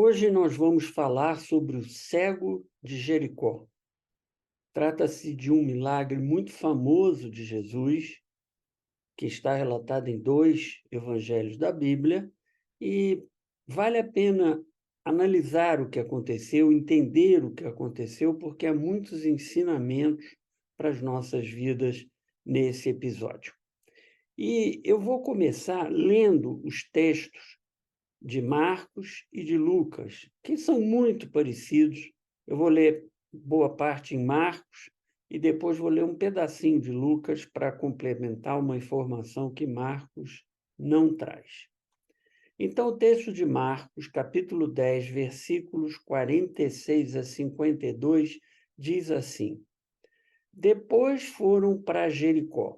Hoje nós vamos falar sobre o cego de Jericó. Trata-se de um milagre muito famoso de Jesus, que está relatado em 2 evangelhos da Bíblia, e vale a pena analisar o que aconteceu, entender o que aconteceu, porque há muitos ensinamentos para as nossas vidas nesse episódio. E eu vou começar lendo os textos de Marcos e de Lucas, que são muito parecidos. Eu vou ler boa parte em Marcos e depois vou ler um pedacinho de Lucas para complementar uma informação que Marcos não traz. Então, o texto de Marcos, capítulo 10, versículos 46 a 52, diz assim: Depois foram para Jericó.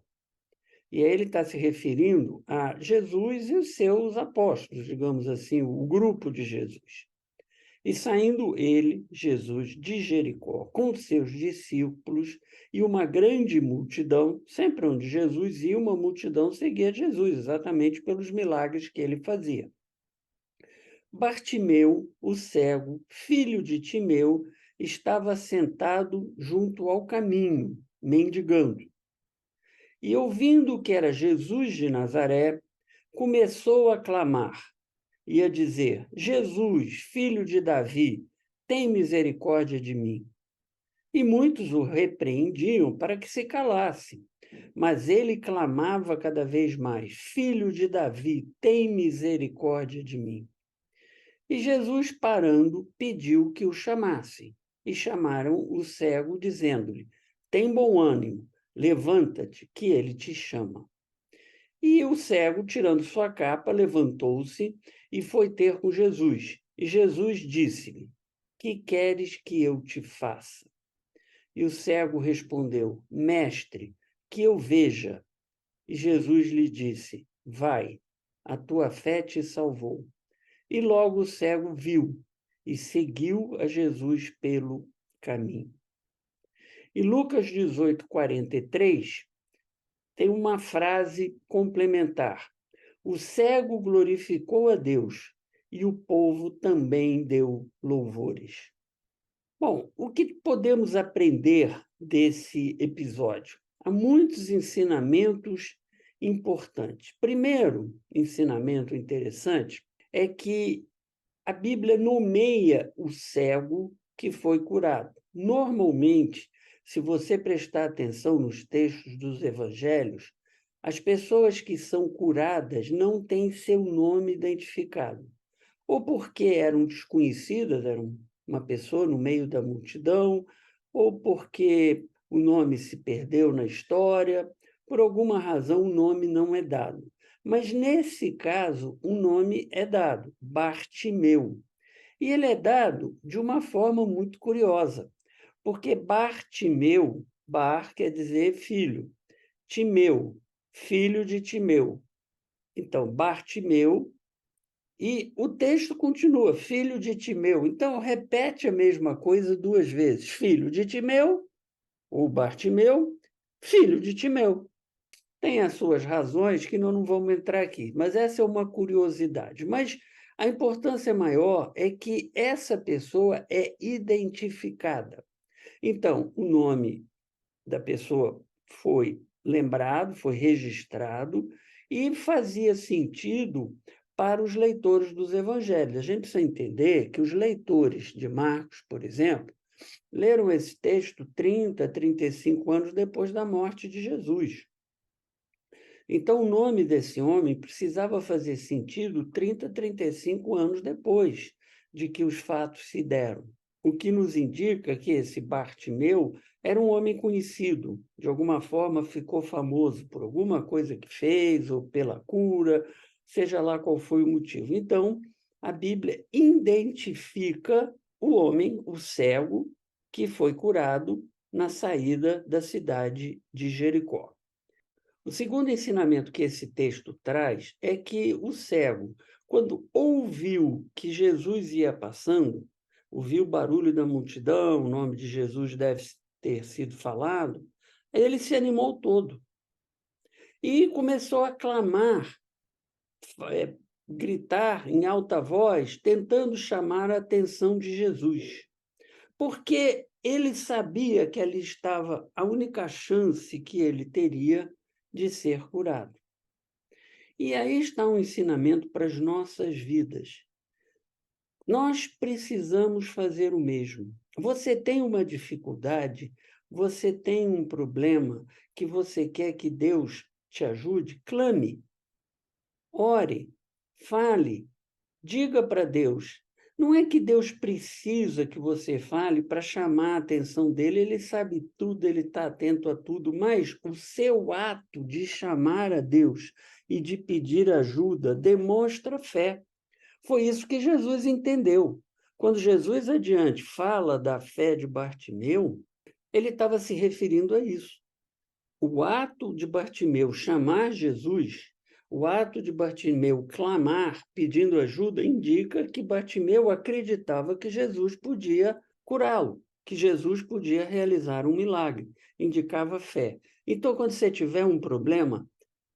E aí ele está se referindo a Jesus e os seus apóstolos, digamos assim, o grupo de Jesus. E saindo ele, Jesus, de Jericó, com seus discípulos e uma grande multidão, sempre onde Jesus ia, uma multidão seguia Jesus, exatamente pelos milagres que ele fazia. Bartimeu, o cego, filho de Timeu, estava sentado junto ao caminho, mendigando. E ouvindo que era Jesus de Nazaré, começou a clamar e a dizer: Jesus, filho de Davi, tem misericórdia de mim. E muitos o repreendiam para que se calasse. Mas ele clamava cada vez mais: Filho de Davi, tem misericórdia de mim. E Jesus, parando, pediu que o chamassem. E chamaram o cego, dizendo-lhe: Tem bom ânimo, levanta-te, que ele te chama. E o cego, tirando sua capa, levantou-se e foi ter com Jesus. E Jesus disse-lhe: Que queres que eu te faça? E o cego respondeu: Mestre, que eu veja. E Jesus lhe disse: Vai, a tua fé te salvou. E logo o cego viu e seguiu a Jesus pelo caminho. E Lucas 18, 43 tem uma frase complementar. O cego glorificou a Deus e o povo também deu louvores. Bom, o que podemos aprender desse episódio? Há muitos ensinamentos importantes. Primeiro ensinamento interessante é que a Bíblia nomeia o cego que foi curado. Normalmente, se você prestar atenção nos textos dos evangelhos, as pessoas que são curadas não têm seu nome identificado. Ou porque eram desconhecidas, eram uma pessoa no meio da multidão, ou porque o nome se perdeu na história, por alguma razão o nome não é dado. Mas nesse caso, o nome é dado, Bartimeu. E ele é dado de uma forma muito curiosa, porque Bartimeu, Bar quer dizer filho, Timeu, filho de Timeu. Então, Bartimeu, e o texto continua, filho de Timeu. Então, repete a mesma coisa duas vezes, filho de Timeu, ou Bartimeu, filho de Timeu. Tem as suas razões que nós não vamos entrar aqui, mas essa é uma curiosidade. Mas a importância maior é que essa pessoa é identificada. Então, o nome da pessoa foi lembrado, foi registrado e fazia sentido para os leitores dos evangelhos. A gente precisa entender que os leitores de Marcos, por exemplo, leram esse texto 30, 35 anos depois da morte de Jesus. Então, o nome desse homem precisava fazer sentido 30, 35 anos depois de que os fatos se deram. O que nos indica que esse Bartimeu era um homem conhecido, de alguma forma ficou famoso por alguma coisa que fez ou pela cura, seja lá qual foi o motivo. Então, a Bíblia identifica o homem, o cego, que foi curado na saída da cidade de Jericó. O segundo ensinamento que esse texto traz é que o cego, quando ouviu que Jesus ia passando, ouviu o barulho da multidão, o nome de Jesus deve ter sido falado, ele se animou todo e começou a clamar, gritar em alta voz, tentando chamar a atenção de Jesus, porque ele sabia que ali estava a única chance que ele teria de ser curado. E aí está um ensinamento para as nossas vidas. Nós precisamos fazer o mesmo. Você tem uma dificuldade, você tem um problema que você quer que Deus te ajude? Clame, ore, fale, diga para Deus. Não é que Deus precisa que você fale para chamar a atenção dele, ele sabe tudo, ele está atento a tudo, mas o seu ato de chamar a Deus e de pedir ajuda demonstra fé. Foi isso que Jesus entendeu. Quando Jesus adiante fala da fé de Bartimeu, ele estava se referindo a isso. O ato de Bartimeu chamar Jesus, o ato de Bartimeu clamar pedindo ajuda, indica que Bartimeu acreditava que Jesus podia curá-lo, que Jesus podia realizar um milagre, indicava fé. Então, quando você tiver um problema,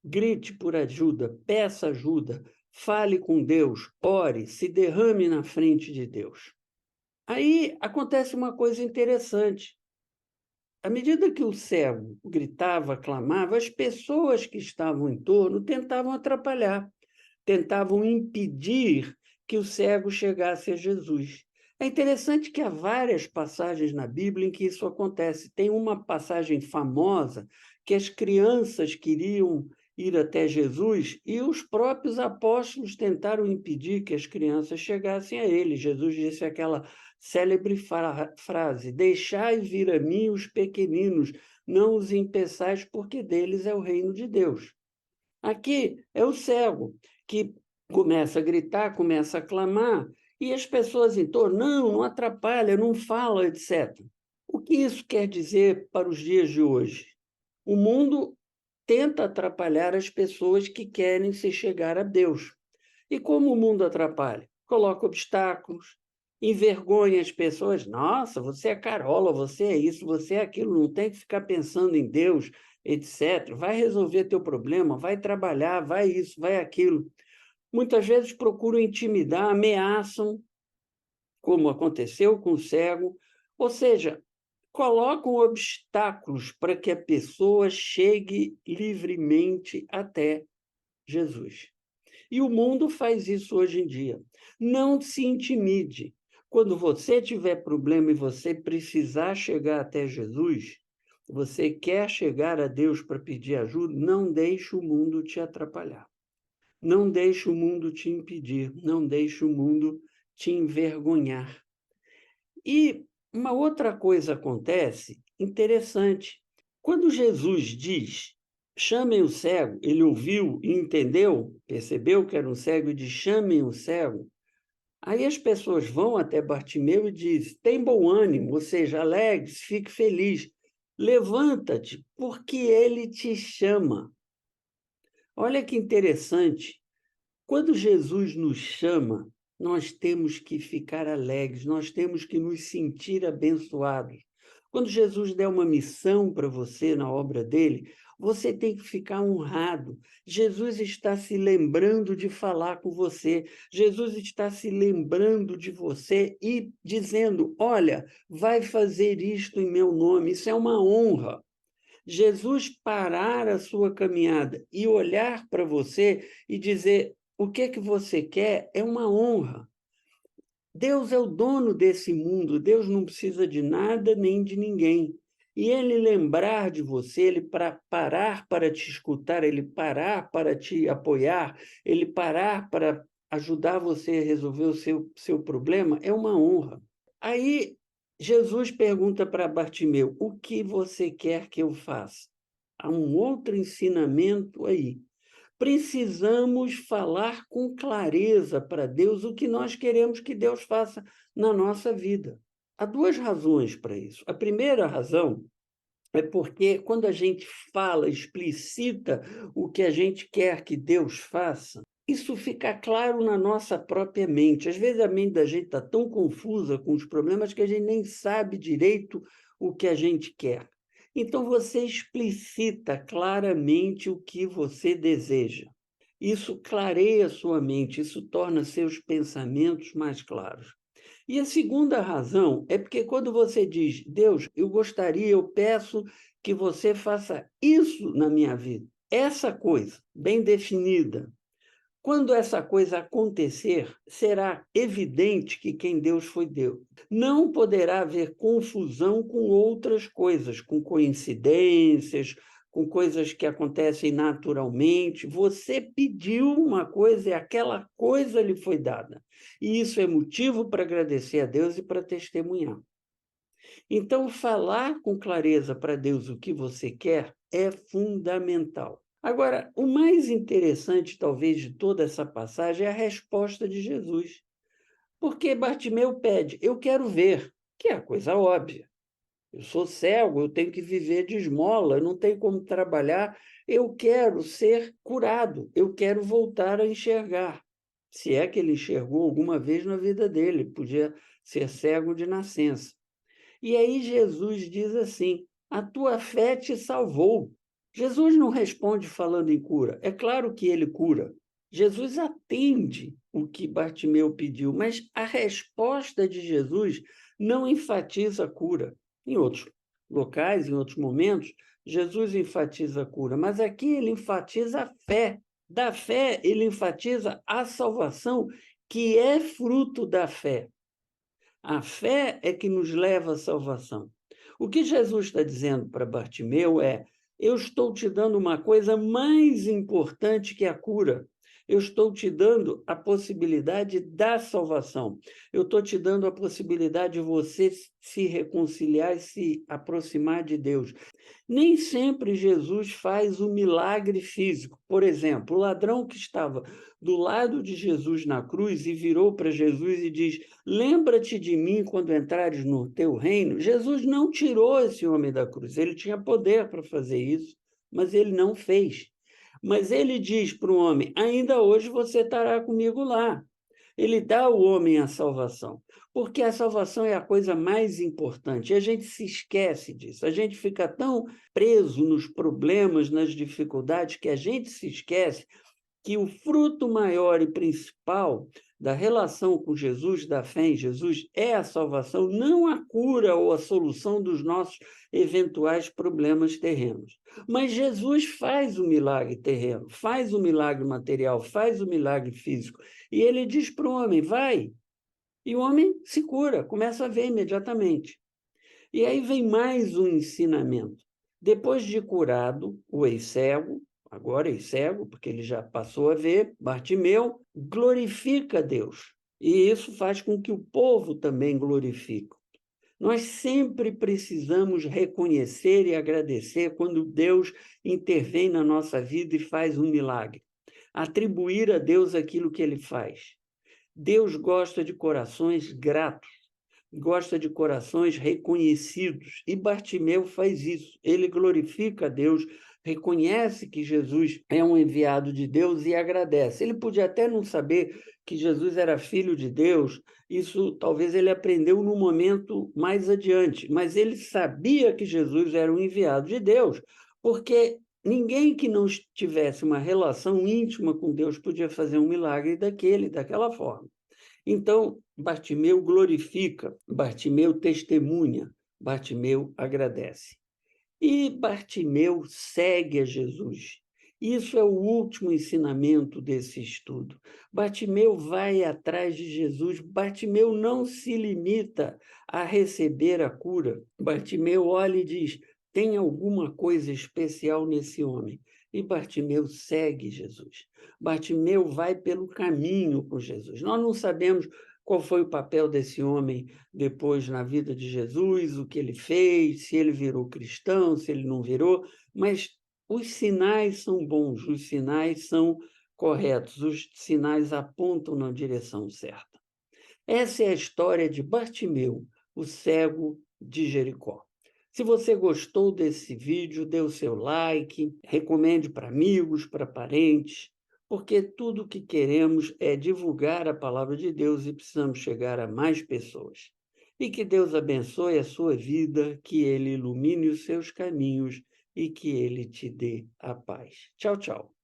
grite por ajuda, peça ajuda, fale com Deus, ore, se derrame na frente de Deus. Aí acontece uma coisa interessante. À medida que o cego gritava, clamava, as pessoas que estavam em torno tentavam atrapalhar, tentavam impedir que o cego chegasse a Jesus. É interessante que há várias passagens na Bíblia em que isso acontece. Tem uma passagem famosa que as crianças queriam ir até Jesus e os próprios apóstolos tentaram impedir que as crianças chegassem a ele. Jesus disse aquela célebre frase: deixai vir a mim os pequeninos, não os impeçais, porque deles é o reino de Deus. Aqui é o cego que começa a gritar, começa a clamar, e as pessoas em torno, não atrapalha, não fala, etc. O que isso quer dizer para os dias de hoje? O mundo tenta atrapalhar as pessoas que querem se chegar a Deus. E como o mundo atrapalha? Coloca obstáculos, envergonha as pessoas. Nossa, você é carola, você é isso, você é aquilo, não tem que ficar pensando em Deus, etc. Vai resolver teu problema, vai trabalhar, vai isso, vai aquilo. Muitas vezes procuram intimidar, ameaçam, como aconteceu com o cego, ou seja, colocam obstáculos para que a pessoa chegue livremente até Jesus. E o mundo faz isso hoje em dia. Não se intimide. Quando você tiver problema e você precisar chegar até Jesus, você quer chegar a Deus para pedir ajuda, não deixe o mundo te atrapalhar. Não deixe o mundo te impedir, não deixe o mundo te envergonhar. E uma outra coisa acontece interessante. Quando Jesus diz, chamem o cego, ele ouviu e entendeu, percebeu que era um cego e diz, chamem o cego. Aí as pessoas vão até Bartimeu e dizem, tem bom ânimo, ou seja, alegre-se, fique feliz, levanta-te, porque ele te chama. Olha que interessante. Quando Jesus nos chama, nós temos que ficar alegres, nós temos que nos sentir abençoados. Quando Jesus der uma missão para você na obra dele, você tem que ficar honrado. Jesus está se lembrando de falar com você, Jesus está se lembrando de você e dizendo: olha, vai fazer isto em meu nome, isso é uma honra. Jesus parar a sua caminhada e olhar para você e dizer o que é que você quer é uma honra. Deus é o dono desse mundo, Deus não precisa de nada nem de ninguém. E ele lembrar de você, ele parar para te escutar, ele parar para te apoiar, ele parar para ajudar você a resolver o seu problema, é uma honra. Aí Jesus pergunta para Bartimeu: o que você quer que eu faça? Há um outro ensinamento aí. Precisamos falar com clareza para Deus o que nós queremos que Deus faça na nossa vida. Há duas razões para isso. A primeira razão é porque quando a gente fala, explicita o que a gente quer que Deus faça, isso fica claro na nossa própria mente. Às vezes a mente da gente está tão confusa com os problemas que a gente nem sabe direito o que a gente quer. Então você explicita claramente o que você deseja. Isso clareia sua mente, isso torna seus pensamentos mais claros. E a segunda razão é porque quando você diz, Deus, eu gostaria, eu peço que você faça isso na minha vida, essa coisa bem definida. Quando essa coisa acontecer, será evidente que quem Deus foi Deus. Não poderá haver confusão com outras coisas, com coincidências, com coisas que acontecem naturalmente. Você pediu uma coisa e aquela coisa lhe foi dada. E isso é motivo para agradecer a Deus e para testemunhar. Então, falar com clareza para Deus o que você quer é fundamental. Agora, o mais interessante, talvez, de toda essa passagem é a resposta de Jesus. Porque Bartimeu pede, eu quero ver, que é a coisa óbvia. Eu sou cego, eu tenho que viver de esmola, eu não tenho como trabalhar, eu quero ser curado, eu quero voltar a enxergar. Se é que ele enxergou alguma vez na vida dele, podia ser cego de nascença. E aí Jesus diz assim: a tua fé te salvou. Jesus não responde falando em cura. É claro que ele cura. Jesus atende o que Bartimeu pediu, mas a resposta de Jesus não enfatiza a cura. Em outros locais, em outros momentos, Jesus enfatiza a cura, mas aqui ele enfatiza a fé. Da fé, ele enfatiza a salvação, que é fruto da fé. A fé é que nos leva à salvação. O que Jesus está dizendo para Bartimeu é: eu estou te dando uma coisa mais importante que a cura. Eu estou te dando a possibilidade da salvação. Eu estou te dando a possibilidade de você se reconciliar e se aproximar de Deus. Nem sempre Jesus faz o milagre físico. Por exemplo, o ladrão que estava do lado de Jesus na cruz e virou para Jesus e diz: lembra-te de mim quando entrares no teu reino. Jesus não tirou esse homem da cruz. Ele tinha poder para fazer isso, mas ele não fez. Mas ele diz para o homem: ainda hoje você estará comigo lá. Ele dá ao homem a salvação, porque a salvação é a coisa mais importante. E a gente se esquece disso. A gente fica tão preso nos problemas, nas dificuldades, que a gente se esquece que o fruto maior e principal da relação com Jesus, da fé em Jesus, é a salvação, não a cura ou a solução dos nossos eventuais problemas terrenos. Mas Jesus faz o milagre terreno, faz o milagre material, faz o milagre físico. E ele diz para o homem: vai. E o homem se cura, começa a ver imediatamente. E aí vem mais um ensinamento. Depois de curado, o ex-cego, agora ex-cego, porque ele já passou a ver, Bartimeu, glorifica Deus. E isso faz com que o povo também glorifique. Nós sempre precisamos reconhecer e agradecer quando Deus intervém na nossa vida e faz um milagre. Atribuir a Deus aquilo que ele faz. Deus gosta de corações gratos, gosta de corações reconhecidos. E Bartimeu faz isso. Ele glorifica a Deus, reconhece que Jesus é um enviado de Deus e agradece. Ele podia até não saber que Jesus era filho de Deus, isso talvez ele aprendeu no momento mais adiante, mas ele sabia que Jesus era um enviado de Deus, porque ninguém que não tivesse uma relação íntima com Deus podia fazer um milagre daquela forma. Então, Bartimeu glorifica, Bartimeu testemunha, Bartimeu agradece. E Bartimeu segue a Jesus. Isso é o último ensinamento desse estudo. Bartimeu vai atrás de Jesus. Bartimeu não se limita a receber a cura. Bartimeu olha e diz: tem alguma coisa especial nesse homem. E Bartimeu segue Jesus. Bartimeu vai pelo caminho com Jesus. Nós não sabemos qual foi o papel desse homem depois na vida de Jesus, o que ele fez, se ele virou cristão, se ele não virou, mas os sinais são bons, os sinais são corretos, os sinais apontam na direção certa. Essa é a história de Bartimeu, o cego de Jericó. Se você gostou desse vídeo, dê o seu like, recomende para amigos, para parentes, porque tudo o que queremos é divulgar a palavra de Deus e precisamos chegar a mais pessoas. E que Deus abençoe a sua vida, que Ele ilumine os seus caminhos e que Ele te dê a paz. Tchau, tchau.